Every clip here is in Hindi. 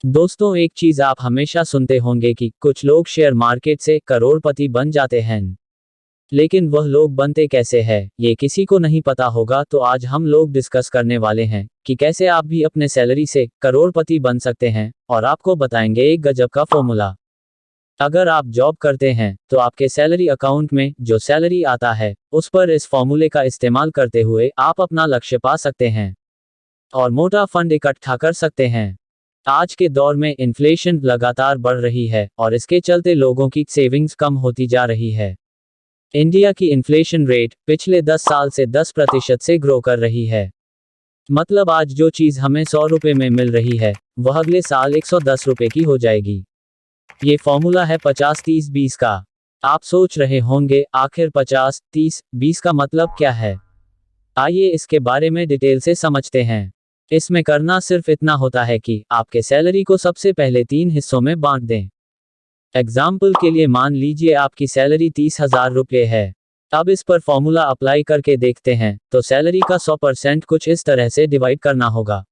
दोस्तों, एक चीज आप हमेशा सुनते होंगे कि कुछ लोग शेयर मार्केट से करोड़पति बन जाते हैं। लेकिन वह लोग बनते कैसे हैं, ये किसी को नहीं पता होगा। तो आज हम लोग डिस्कस करने वाले हैं कि कैसे आप भी अपने सैलरी से करोड़पति बन सकते हैं, और आपको बताएंगे एक गजब का फॉर्मूला। अगर आप जॉब करते हैं तो आपके सैलरी अकाउंट में जो सैलरी आता है उस पर इस फॉर्मूले का इस्तेमाल करते हुए आप अपना लक्ष्य पा सकते हैं और मोटा फंड इकट्ठा कर सकते हैं। आज के दौर में इन्फ्लेशन लगातार बढ़ रही है और इसके चलते लोगों की सेविंग्स कम होती जा रही है। इंडिया की इन्फ्लेशन रेट पिछले 10 साल से 10% से ग्रो कर रही है। मतलब आज जो चीज़ हमें 100 रुपये में मिल रही है वह अगले साल 110 रुपये की हो जाएगी। ये फॉर्मूला है 50-30-20 का। आप सोच रहे होंगे आखिर 50-30-20 का मतलब क्या है। आइए इसके बारे में डिटेल से समझते हैं। इसमें करना सिर्फ इतना होता है कि आपके सैलरी को सबसे पहले 3 हिस्सों में बांट दें। एग्जाम्पल के लिए मान लीजिए आपकी सैलरी 30,000 रुपये है। अब इस पर फॉर्मूला अप्लाई करके देखते हैं तो सैलरी का 100% कुछ इस तरह से डिवाइड करना होगा।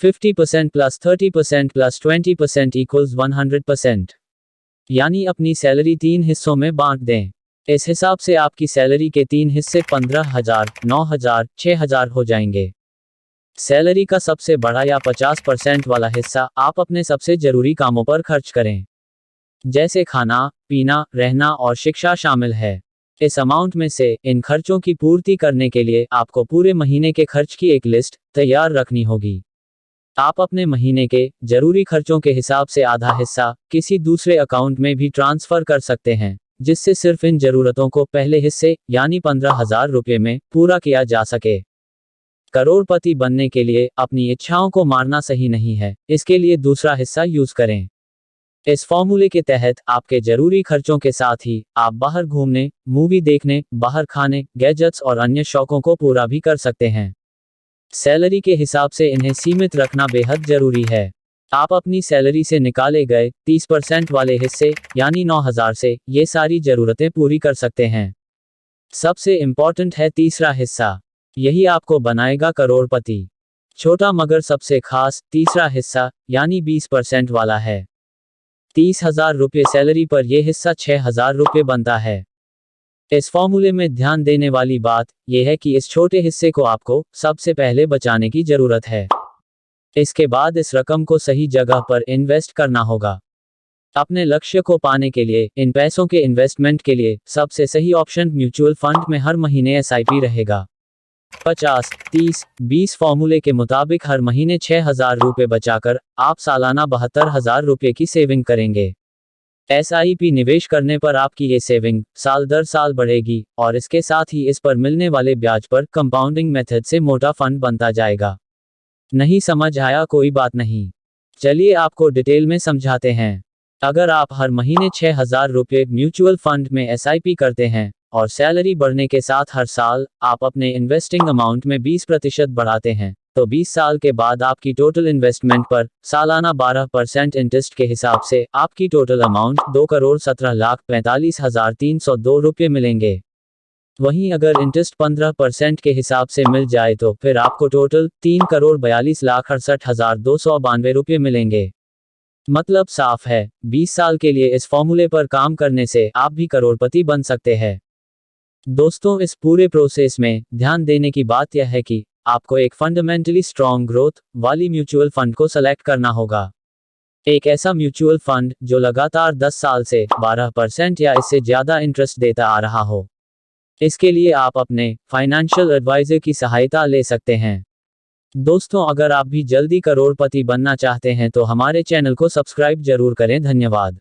50% प्लस 30% प्लस 20% इक्वल्स 100%। यानी अपनी सैलरी 3 हिस्सों में बांट दें। इस हिसाब से आपकी सैलरी के 3 हिस्से 15,000, 9,000, 6,000 हो जाएंगे। सैलरी का सबसे बड़ा या 50% वाला हिस्सा आप अपने सबसे जरूरी कामों पर खर्च करें, जैसे खाना पीना, रहना और शिक्षा शामिल है। इस अमाउंट में से इन खर्चों की पूर्ति करने के लिए आपको पूरे महीने के खर्च की एक लिस्ट तैयार रखनी होगी। आप अपने महीने के जरूरी खर्चों के हिसाब से आधा हिस्सा किसी दूसरे अकाउंट में भी ट्रांसफर कर सकते हैं, जिससे सिर्फ इन जरूरतों को पहले हिस्से यानी 15,000 रुपये में पूरा किया जा सके। करोड़पति बनने के लिए अपनी इच्छाओं को मारना सही नहीं है, इसके लिए दूसरा हिस्सा यूज करें। इस फॉर्मूले के तहत आपके जरूरी खर्चों के साथ ही आप बाहर घूमने, मूवी देखने, बाहर खाने, गैजेट्स और अन्य शौकों को पूरा भी कर सकते हैं। सैलरी के हिसाब से इन्हें सीमित रखना बेहद जरूरी है। आप अपनी सैलरी से निकाले गए 30% वाले हिस्से यानी 9,000 से ये सारी जरूरतें पूरी कर सकते हैं। सबसे इम्पोर्टेंट है तीसरा हिस्सा, यही आपको बनाएगा करोड़पति। छोटा मगर सबसे खास तीसरा हिस्सा यानी 20% वाला है। 30,000 रुपये सैलरी पर यह हिस्सा 6,000 रुपये बनता है। इस फॉर्मूले में ध्यान देने वाली बात यह है कि इस छोटे हिस्से को आपको सबसे पहले बचाने की जरूरत है। इसके बाद इस रकम को सही जगह पर इन्वेस्ट करना होगा। अपने लक्ष्य को पाने के लिए इन पैसों के इन्वेस्टमेंट के लिए सबसे सही ऑप्शन म्यूचुअल फंड में हर महीने SIP रहेगा। 50-30-20 फॉर्मूले के मुताबिक हर महीने 6,000 रुपये बचाकर आप सालाना 72,000 रुपये की सेविंग करेंगे। SIP निवेश करने पर आपकी ये सेविंग साल दर साल बढ़ेगी और इसके साथ ही इस पर मिलने वाले ब्याज पर कंपाउंडिंग मेथड से मोटा फंड बनता जाएगा। नहीं समझ आया कोई बात नहीं, चलिए आपको डिटेल में समझाते हैं। अगर आप हर महीने 6,000 रुपये म्यूचुअल फंड में SIP करते हैं और सैलरी बढ़ने के साथ हर साल आप अपने इन्वेस्टिंग अमाउंट में 20% बढ़ाते हैं, तो 20 साल के बाद आपकी टोटल इन्वेस्टमेंट पर सालाना 12% इंटरेस्ट के हिसाब से आपकी टोटल अमाउंट 2,17,45,302 रुपये मिलेंगे। वहीं अगर इंटरेस्ट 15% के हिसाब से मिल जाए तो फिर आपको टोटल 3,42,68,292 रुपये मिलेंगे। मतलब साफ है, 20 साल के लिए इस फॉर्मूले पर काम करने से आप भी करोड़पति बन सकते हैं। दोस्तों, इस पूरे प्रोसेस में ध्यान देने की बात यह है कि आपको एक फंडामेंटली स्ट्रॉन्ग ग्रोथ वाली म्यूचुअल फंड को सेलेक्ट करना होगा। एक ऐसा म्यूचुअल फंड जो लगातार 10 साल से 12% या इससे ज्यादा इंटरेस्ट देता आ रहा हो। इसके लिए आप अपने फाइनेंशियल एडवाइजर की सहायता ले सकते हैं। दोस्तों, अगर आप भी जल्दी करोड़पति बनना चाहते हैं तो हमारे चैनल को सब्सक्राइब जरूर करें। धन्यवाद।